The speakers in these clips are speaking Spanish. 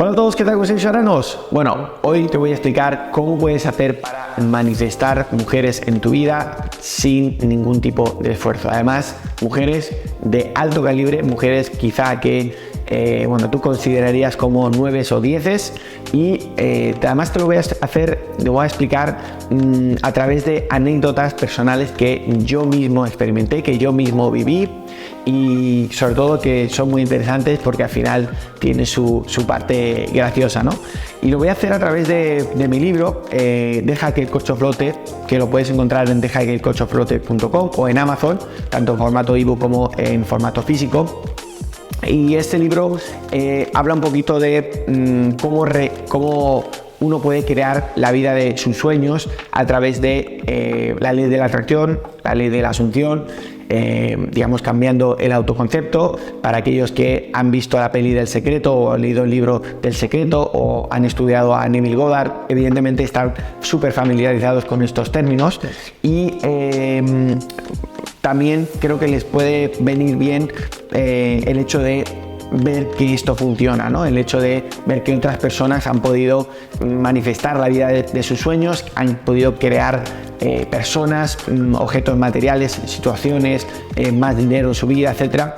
Hola a todos, ¿qué tal? ¿Cómo estáis, aranos? Bueno, hoy te voy a explicar cómo puedes hacer para manifestar mujeres en tu vida sin ningún tipo de esfuerzo. Además, mujeres de alto calibre, mujeres quizá que tú considerarías como 9 o 10 y además te lo voy a explicar a través de anécdotas personales que yo mismo experimenté, que yo mismo viví, y sobre todo que son muy interesantes porque al final tiene su parte graciosa, ¿no? Y lo voy a hacer a través de mi libro, Deja que el coche flote, que lo puedes encontrar en dejaqueelcocheflote.com o en Amazon, tanto en formato ebook como en formato físico. Y este libro habla un poquito de cómo uno puede crear la vida de sus sueños a través de la ley de la atracción, la ley de la asunción, cambiando el autoconcepto. Para aquellos que han visto la peli del Secreto o han leído el libro del Secreto o han estudiado a Neville Goddard, evidentemente están súper familiarizados con estos términos y también creo que les puede venir bien el hecho de ver que esto funciona, ¿no? El hecho de ver que otras personas han podido manifestar la vida de sus sueños, han podido crear personas, objetos materiales, situaciones, más dinero en su vida, etcétera.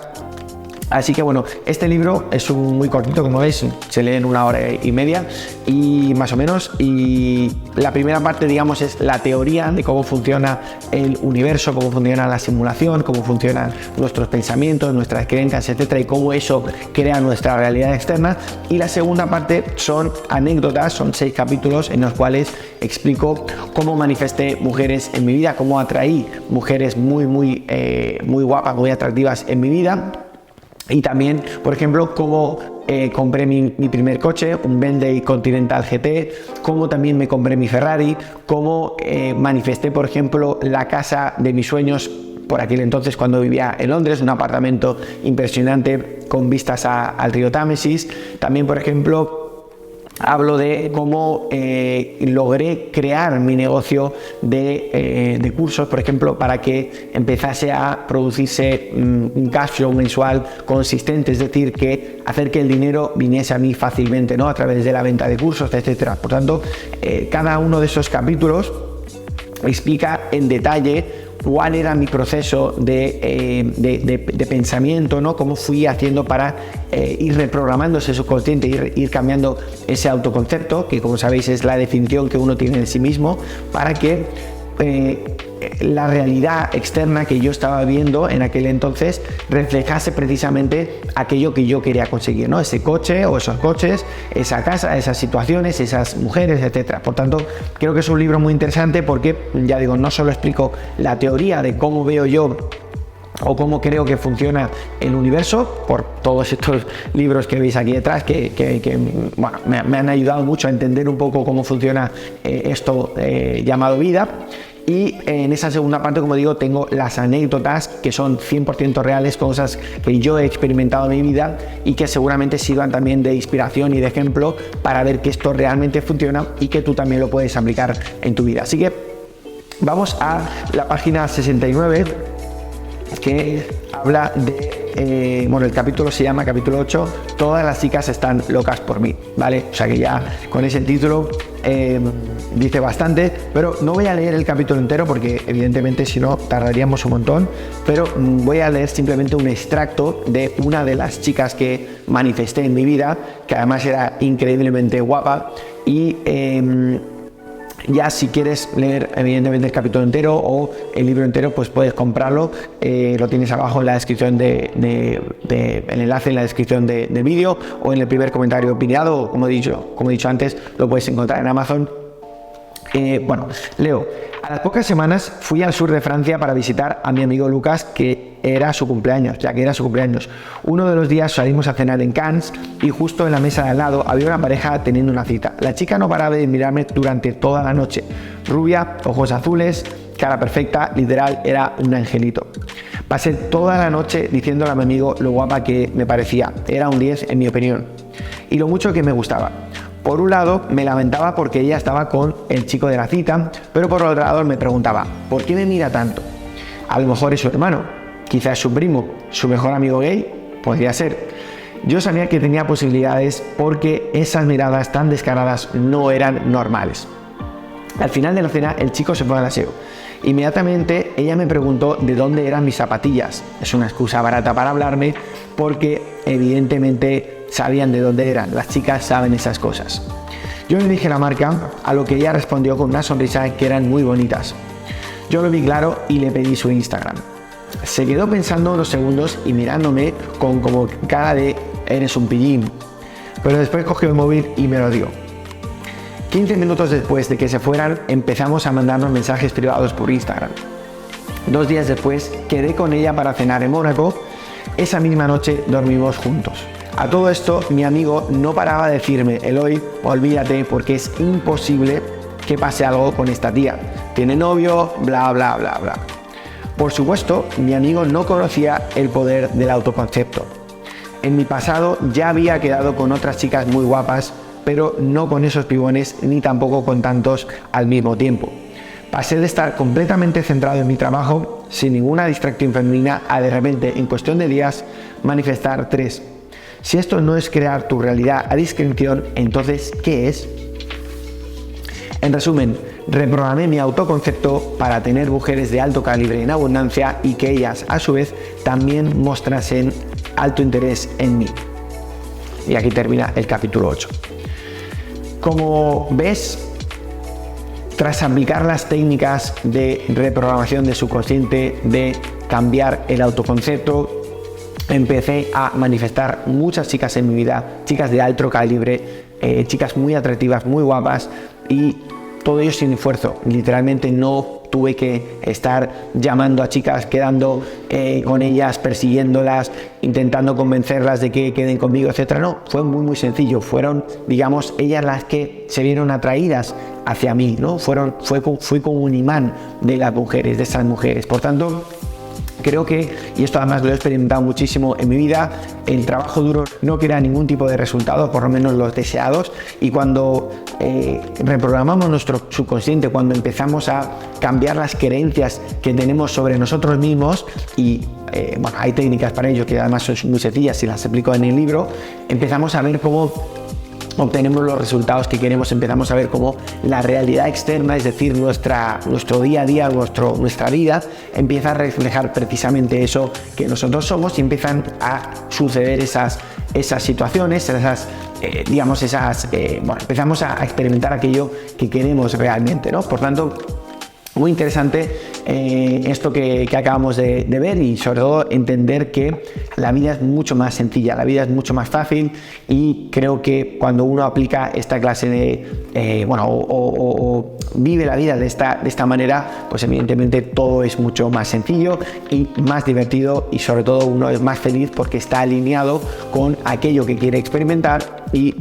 Así que bueno, este libro es muy cortito, como veis, se lee en 1 hora y media y más o menos, y la primera parte, digamos, es la teoría de cómo funciona el universo, cómo funciona la simulación, cómo funcionan nuestros pensamientos, nuestras creencias, etcétera, y cómo eso crea nuestra realidad externa. Y la segunda parte son anécdotas, son 6 capítulos en los cuales explico cómo manifesté mujeres en mi vida, cómo atraí mujeres muy guapas, muy atractivas en mi vida. Y también, por ejemplo, cómo compré mi primer coche, un Bentley Continental GT, cómo también me compré mi Ferrari, cómo manifesté, por ejemplo, la casa de mis sueños por aquel entonces cuando vivía en Londres, un apartamento impresionante con vistas al río Támesis. También, por ejemplo, hablo de cómo logré crear mi negocio de cursos, por ejemplo, para que empezase a producirse un cash flow mensual consistente, es decir, que hacer que el dinero viniese a mí fácilmente, ¿no? A través de la venta de cursos, etcétera. Por tanto, cada uno de esos capítulos explica en detalle cuál era mi proceso de pensamiento, ¿no? Cómo fui haciendo para ir reprogramando ese subconsciente, ir cambiando ese autoconcepto, que como sabéis es la definición que uno tiene de sí mismo, para que la realidad externa que yo estaba viendo en aquel entonces reflejase precisamente aquello que yo quería conseguir, ¿no? Ese coche o esos coches, esa casa, esas situaciones, esas mujeres, etcétera. Por tanto, creo que es un libro muy interesante porque, ya digo, no solo explico la teoría de cómo veo yo o cómo creo que funciona el universo, por todos estos libros que veis aquí detrás, que me han ayudado mucho a entender un poco cómo funciona esto llamado vida. Y en esa segunda parte, como digo, tengo las anécdotas que son 100% reales, cosas que yo he experimentado en mi vida y que seguramente sirvan también de inspiración y de ejemplo para ver que esto realmente funciona y que tú también lo puedes aplicar en tu vida. Así que vamos a la página 69, que habla de el capítulo se llama capítulo 8, todas las chicas están locas por mí, ¿vale? O sea que ya con ese título dice bastante, pero no voy a leer el capítulo entero porque evidentemente si no tardaríamos un montón, pero voy a leer simplemente un extracto de una de las chicas que manifesté en mi vida, que además era increíblemente guapa. Y ya si quieres leer evidentemente el capítulo entero o el libro entero, pues puedes comprarlo, lo tienes abajo en la descripción el enlace en la descripción del vídeo o en el primer comentario pineado, o como he dicho antes, lo puedes encontrar en Amazon. Leo: a las pocas semanas fui al sur de Francia para visitar a mi amigo Lucas, que era su cumpleaños. Uno de los días salimos a cenar en Cannes y justo en la mesa de al lado había una pareja teniendo una cita. La chica no paraba de mirarme durante toda la noche. Rubia, ojos azules, cara perfecta, literal, era un angelito. Pasé toda la noche diciéndole a mi amigo lo guapa que me parecía. Era un 10 en mi opinión. Y lo mucho que me gustaba. Por un lado, me lamentaba porque ella estaba con el chico de la cita, pero por otro lado me preguntaba, ¿por qué me mira tanto? A lo mejor es su hermano, quizás su primo, su mejor amigo gay, podría ser. yo sabía que tenía posibilidades porque esas miradas tan descaradas no eran normales. Al final de la cena, el chico se fue al aseo. Inmediatamente ella me preguntó de dónde eran mis zapatillas. Es una excusa barata para hablarme porque evidentemente sabían de dónde eran. Las chicas saben esas cosas. Yo le dije la marca, a lo que ella respondió con una sonrisa que eran muy bonitas. Yo lo vi claro y le pedí su Instagram. Se quedó pensando unos segundos y mirándome con como cara de eres un pillín. Pero después cogió el móvil y me lo dio. 15 minutos después de que se fueran, empezamos a mandarnos mensajes privados por Instagram. 2 días después, quedé con ella para cenar en Mónaco. Esa misma noche dormimos juntos. A todo esto, mi amigo no paraba de decirme, Eloy, olvídate porque es imposible que pase algo con esta tía. Tiene novio, bla, bla, bla, bla. Por supuesto, mi amigo no conocía el poder del autoconcepto. En mi pasado ya había quedado con otras chicas muy guapas, pero no con esos pibones ni tampoco con tantos al mismo tiempo. Pasé de estar completamente centrado en mi trabajo, sin ninguna distracción femenina, a de repente, en cuestión de días, manifestar 3. Si esto no es crear tu realidad a discreción, entonces, ¿qué es? En resumen, reprogramé mi autoconcepto para tener mujeres de alto calibre en abundancia y que ellas, a su vez, también mostrasen alto interés en mí. Y aquí termina el capítulo 8. Como ves, tras aplicar las técnicas de reprogramación de subconsciente, de cambiar el autoconcepto, empecé a manifestar muchas chicas en mi vida, chicas de alto calibre, chicas muy atractivas, muy guapas, y todo ello sin esfuerzo. Literalmente no tuve que estar llamando a chicas, quedando con ellas, persiguiéndolas, intentando convencerlas de que queden conmigo, etcétera. No, fue muy sencillo. Fueron, digamos, ellas las que se vieron atraídas hacia mí, ¿no? Fui como un imán de las mujeres, de esas mujeres. Por tanto, creo que, y esto además lo he experimentado muchísimo en mi vida, el trabajo duro no crea ningún tipo de resultados, por lo menos los deseados, y cuando reprogramamos nuestro subconsciente, cuando empezamos a cambiar las creencias que tenemos sobre nosotros mismos, y bueno, hay técnicas para ello que además son muy sencillas y las explico en el libro, empezamos a ver cómo obtenemos los resultados que queremos, empezamos a ver cómo la realidad externa, es decir, nuestro día a día, nuestra vida, empieza a reflejar precisamente eso que nosotros somos y empiezan a suceder esas situaciones, empezamos a experimentar aquello que queremos realmente, ¿no? Por tanto, muy interesante esto que acabamos de ver, y sobre todo entender que la vida es mucho más sencilla, la vida es mucho más fácil, y creo que cuando uno aplica esta clase de, o vive la vida de esta manera, pues evidentemente todo es mucho más sencillo y más divertido, y sobre todo uno es más feliz porque está alineado con aquello que quiere experimentar, y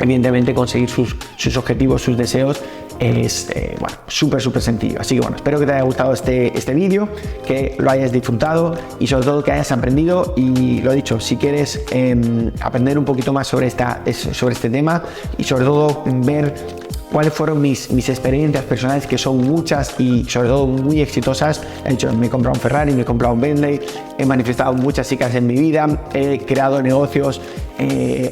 evidentemente conseguir sus objetivos, sus deseos es súper sencillo. Así que bueno, espero que te haya gustado este vídeo, que lo hayas disfrutado y sobre todo que hayas aprendido. Y lo dicho, si quieres aprender un poquito más sobre este tema y sobre todo ver cuáles fueron mis experiencias personales, que son muchas y sobre todo muy exitosas. He dicho, me he comprado un Ferrari, me he comprado un Bentley, he manifestado muchas chicas en mi vida, he creado negocios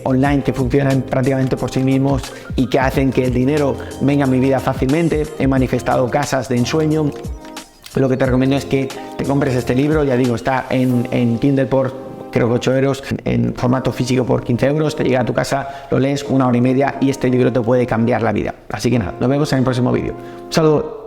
online que funcionan prácticamente por sí mismos y que hacen que el dinero venga a mi vida fácilmente, he manifestado casas de ensueño. Lo que te recomiendo es que te compres este libro, ya digo, está en Kindle por creo que 8 euros, en formato físico por 15 euros, te llega a tu casa, lo lees 1 hora y media y este libro te puede cambiar la vida. Así que nada, nos vemos en el próximo vídeo. Un saludo.